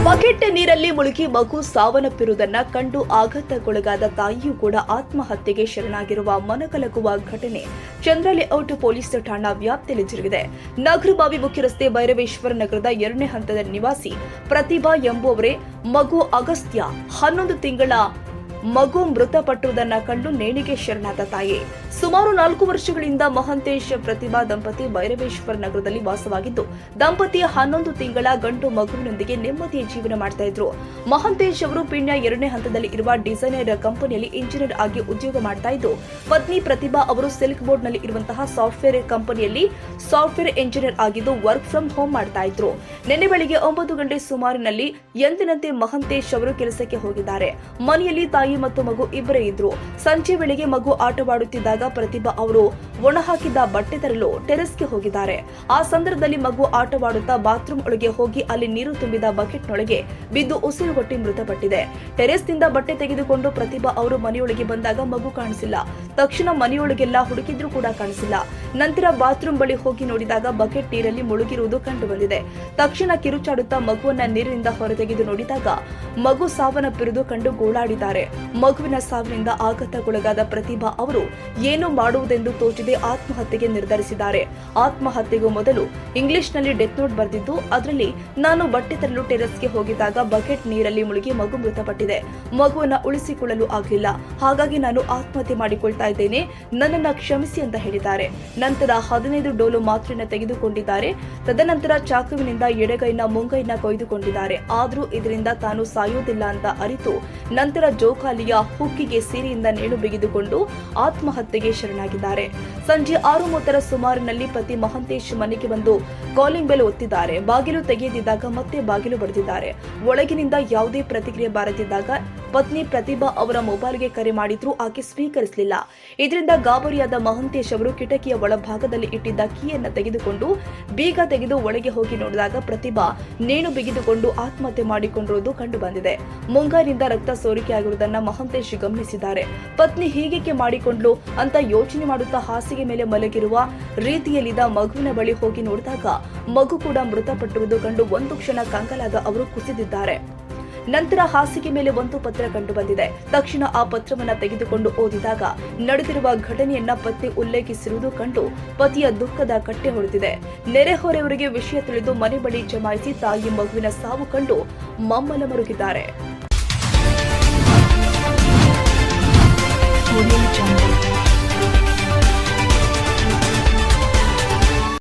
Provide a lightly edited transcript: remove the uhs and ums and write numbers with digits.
Bucket ನೀರಲ್ಲಿ ಮುಳುಗಿ ಮಗು ಸಾವನ್ನಪ್ಪಿರುವುದನ್ನ ಕಂಡು ಆಘಾತಕ್ಕೊಳಗಾದ ತಾಯಿಯೂ ಕೂಡ ಆತ್ಮಹತ್ಯೆಗೆ ಶರಣಾಗಿರುವ ಮನಕಲಕುವ ಘಟನೆ ಚಂದ್ರಲೇಔಟ್ ಪೊಲೀಸ್ ಠಾಣಾ ವ್ಯಾಪ್ತಿಯಲ್ಲಿ ಜರುಗಿದೆ. ನಾಗರಬಾವಿ ಮುಖ್ಯ ರಸ್ತೆ ಭೈರವೇಶ್ವರ ನಗರದ 2ನೇ ಹಂತದ ನಿವಾಸಿ ಪ್ರತಿಭಾ ಎಂಬುವವರೇ ಮಗು ಅಗಸ್ತ್ಯ 11 ತಿಂಗಳ ಮಗು ಮೃತಪಟ್ಟುವುದನ್ನ ಕಂಡು ನೇಣಿಗೆ ಶರಣಾದ ತಾಯಿ. ಸುಮಾರು 4 ವರ್ಷಗಳಿಂದ ಮಹಂತೇಶ್ ಪ್ರತಿಭಾ ದಂಪತಿ ಭೈರವೇಶ್ವರ ನಗರದಲ್ಲಿ ವಾಸವಾಗಿದ್ದು, ದಂಪತಿ 11 ತಿಂಗಳ ಗಂಡು ಮಗುವಿನೊಂದಿಗೆ ನೆಮ್ಮದಿಯ ಜೀವನ ಮಾಡ್ತಾ ಇದ್ರು. ಮಹಂತೇಶ್ ಅವರು ಪಿಣ್ಯ 2ನೇ ಹಂತದಲ್ಲಿ ಇರುವ ಡಿಸೈನರ್ ಕಂಪನಿಯಲ್ಲಿ ಇಂಜಿನಿಯರ್ ಆಗಿ ಉದ್ಯೋಗ ಮಾಡ್ತಾ ಇದ್ದು, ಪತ್ನಿ ಪ್ರತಿಭಾ ಅವರು ಸಿಲ್ಕ್ ಬೋರ್ಡ್ ನಲ್ಲಿ ಇರುವಂತಹ ಸಾಫ್ಟ್ವೇರ್ ಕಂಪನಿಯಲ್ಲಿ ಸಾಫ್ಟ್ವೇರ್ ಇಂಜಿನಿಯರ್ ಆಗಿದ್ದು ವರ್ಕ್ ಫ್ರಮ್ ಹೋಮ್ ಮಾಡ್ತಾ ಇದ್ರು. ನಿನ್ನೆ ಬೆಳಿಗ್ಗೆ 9 ಗಂಟೆ ಸುಮಾರಿನಲ್ಲಿ ಎಂದಿನಂತೆ ಮಹಂತೇಶ್ ಅವರು ಕೆಲಸಕ್ಕೆ ಹೋಗಿದ್ದಾರೆ. ಮನೆಯಲ್ಲಿ ತಾಯಿ ಮತ್ತು ಮಗು ಇಬ್ಬರೇ ಇದ್ರು. ಸಂಜೆ ವೇಳೆಗೆ ಮಗು ಆಟವಾಡುತ್ತಿದ್ದಾಗ ಪ್ರತಿಭಾ ಅವರು ಒಣ ಹಾಕಿದ್ದ ಬಟ್ಟೆ ತರಲು ಟೆರೆಸ್ಗೆ ಹೋಗಿದ್ದಾರೆ. ಆ ಸಂದರ್ಭದಲ್ಲಿ ಮಗು ಆಟವಾಡುತ್ತಾ ಬಾತ್ರೂಮ್ ಒಳಗೆ ಹೋಗಿ ಅಲ್ಲಿ ನೀರು ತುಂಬಿದ ಬಕೆಟ್ನೊಳಗೆ ಬಿದ್ದು ಉಸಿರುಗಟ್ಟಿ ಮೃತಪಟ್ಟಿದೆ. ಟೆರೆಸ್ನಿಂದ ಬಟ್ಟೆ ತೆಗೆದುಕೊಂಡು ಪ್ರತಿಭಾ ಅವರು ಮನೆಯೊಳಗೆ ಬಂದಾಗ ಮಗು ಕಾಣಿಸಿಲ್ಲ. ತಕ್ಷಣ ಮನೆಯೊಳಗೆಲ್ಲ ಹುಡುಕಿದ್ರೂ ಕೂಡ ಕಾಣಿಸಿಲ್ಲ. ನಂತರ ಬಾತ್ರೂಮ್ ಬಳಿ ಹೋಗಿ ನೋಡಿದಾಗ ಬಕೆಟ್ ನೀರಲ್ಲಿ ಮುಳುಗಿರುವುದು ಕಂಡು ಬಂದಿದೆ. ತಕ್ಷಣ ಕಿರುಚಾಡುತ್ತಾ ಮಗುವನ್ನ ನೀರಿನಿಂದ ಹೊರತೆಗೆದು ನೋಡಿದಾಗ ಮಗು ಸಾವನ್ನಪ್ಪಿರುವುದು ಕಂಡು ಗೋಳಾಡಿದ್ದಾರೆ. ಮಗುವಿನ ಸಾವಿನಿಂದ ಆಘಾತಕ್ಕೊಳಗಾದ ಪ್ರತಿಭಾ ಅವರು ಏನು ಮಾಡುವುದೆಂದು ತೋಚದೆ ಆತ್ಮಹತ್ಯೆಗೆ ನಿರ್ಧರಿಸಿದ್ದಾರೆ. ಆತ್ಮಹತ್ಯೆಗೂ ಮೊದಲು ಇಂಗ್ಲಿಷ್ನಲ್ಲಿ ಡೆತ್ ನೋಟ್ ಬರೆದಿದ್ದು, ಅದರಲ್ಲಿ ನಾನು ಬಟ್ಟೆ ತರಲು ಟೆರೆಸ್ಗೆ ಹೋಗಿದ್ದಾಗ ಬಕೆಟ್ ನೀರಲ್ಲಿ ಮುಳುಗಿ ಮಗು ಮೃತಪಟ್ಟಿದೆ. ಮಗುವನ್ನ ಉಳಿಸಿಕೊಳ್ಳಲು ಆಗಲಿಲ್ಲ. ಹಾಗಾಗಿ ನಾನು ಆತ್ಮಹತ್ಯೆ ಮಾಡಿಕೊಳ್ತಾ ಇದ್ದೇನೆ. ನನ್ನನ್ನ ಕ್ಷಮಿಸಿ ಅಂತ ಹೇಳಿದ್ದಾರೆ. ನಂತರ 15 ಡೋಲು ಮಾತ್ರೆಯನ್ನು ತೆಗೆದುಕೊಂಡಿದ್ದಾರೆ. ತದನಂತರ ಚಾಕುವಿನಿಂದ ಎಡಗೈನ ಮುಂಗೈನ ಕೊಯ್ದುಕೊಂಡಿದ್ದಾರೆ. ಆದರೂ ಇದರಿಂದ ತಾನು ಸಾಯುವುದಿಲ್ಲ ಅಂತ ಅರಿತು ನಂತರ ಜೋಕಾಲಿಯ ಹುಕ್ಕಿಗೆ ಸೀರೆಯಿಂದ ನೇಣು ಬಿಗಿದುಕೊಂಡು ಆತ್ಮಹತ್ಯೆಗೆ ಶರಣಾಗಿದ್ದಾರೆ. ಸಂಜೆ 6:30 ಸುಮಾರಿನಲ್ಲಿ ಪತಿ ಮಹಂತೇಶ್ ಮನೆಗೆ ಬಂದು ಕಾಲಿಂಗ್ ಬೆಲ್ ಒತ್ತಿದ್ದಾರೆ. ಬಾಗಿಲು ತೆಗೆಯದಿದ್ದಾಗ ಮತ್ತೆ ಬಾಗಿಲು ಬಡಿದಿದ್ದಾರೆ. ಒಳಗಿನಿಂದ ಯಾವುದೇ ಪ್ರತಿಕ್ರಿಯೆ ಬಾರದಿದ್ದಾಗ ಪತ್ನಿ ಪ್ರತಿಭಾ ಅವರ ಮೊಬೈಲ್ಗೆ ಕರೆ ಮಾಡಿದ್ರೂ ಆಕೆ ಸ್ವೀಕರಿಸಲಿಲ್ಲ. ಇದರಿಂದ ಗಾಬರಿಯಾದ ಮಹಂತೇಶ್ ಅವರು ಕಿಟಕಿಯ ಒಳಭಾಗದಲ್ಲಿ ಇಟ್ಟಿದ್ದ ಕೀಯನ್ನು ತೆಗೆದುಕೊಂಡು ಬೀಗ ತೆಗೆದು ಒಳಗೆ ಹೋಗಿ ನೋಡಿದಾಗ ಪ್ರತಿಭಾ ನೇಣು ಬಿಗಿದುಕೊಂಡು ಆತ್ಮಹತ್ಯೆ ಮಾಡಿಕೊಂಡಿರುವುದು ಕಂಡು ಬಂದಿದೆ. ಮುಂಗೈನಿಂದ ರಕ್ತ ಸೋರಿಕೆಯಾಗಿರುವುದನ್ನ ಮಹಂತೇಶ್ ಗಮನಿಸಿದ್ದಾರೆ. ಪತ್ನಿ ಹೀಗೇಕೆ ಮಾಡಿಕೊಂಡ್ಲು ಅಂತ ಯೋಚನೆ ಮಾಡುತ್ತಾ ಹಾಸಿಗೆ ಮೇಲೆ ಮಲಗಿರುವ ರೀತಿಯಲ್ಲಿದ್ದ ಮಗುವಿನ ಬಳಿ ಹೋಗಿ ನೋಡಿದಾಗ ಮಗು ಕೂಡ ಮೃತಪಟ್ಟಿರುವುದು ಕಂಡು ಒಂದು ಕ್ಷಣ ಕಂಗಾಲಾದ ಅವರು ಕುಸಿದಿದ್ದಾರೆ. ನಂತರ ಹಾಸಿಗೆ ಮೇಲೆ ಒಂದು ಪತ್ರ ಕಂಡು ಬಂದಿದೆ. ತಕ್ಷಣ ಆ ಪತ್ರವನ್ನ ತೆಗೆದುಕೊಂಡು ಓದಿದಾಗ ನಡೆದಿರುವ ಘಟನೆಯನ್ನ ಪತ್ನಿ ಉಲ್ಲೇಖಿಸಿರುವುದು ಕಂಡು ಪತಿಯ ದುಃಖದ ಕಟ್ಟೆ ಹೊಡೆದಿದೆ. ನೆರೆಹೊರೆಯವರಿಗೆ ವಿಷಯ ತಿಳಿದು ಮನೆ ಬಳಿ ಜಮಾಯಿಸಿ ತಾಯಿ ಮಗುವಿನ ಸಾವು ಕಂಡು ಮಮ್ಮಲ ಮರುಗಿದ್ದಾರೆ.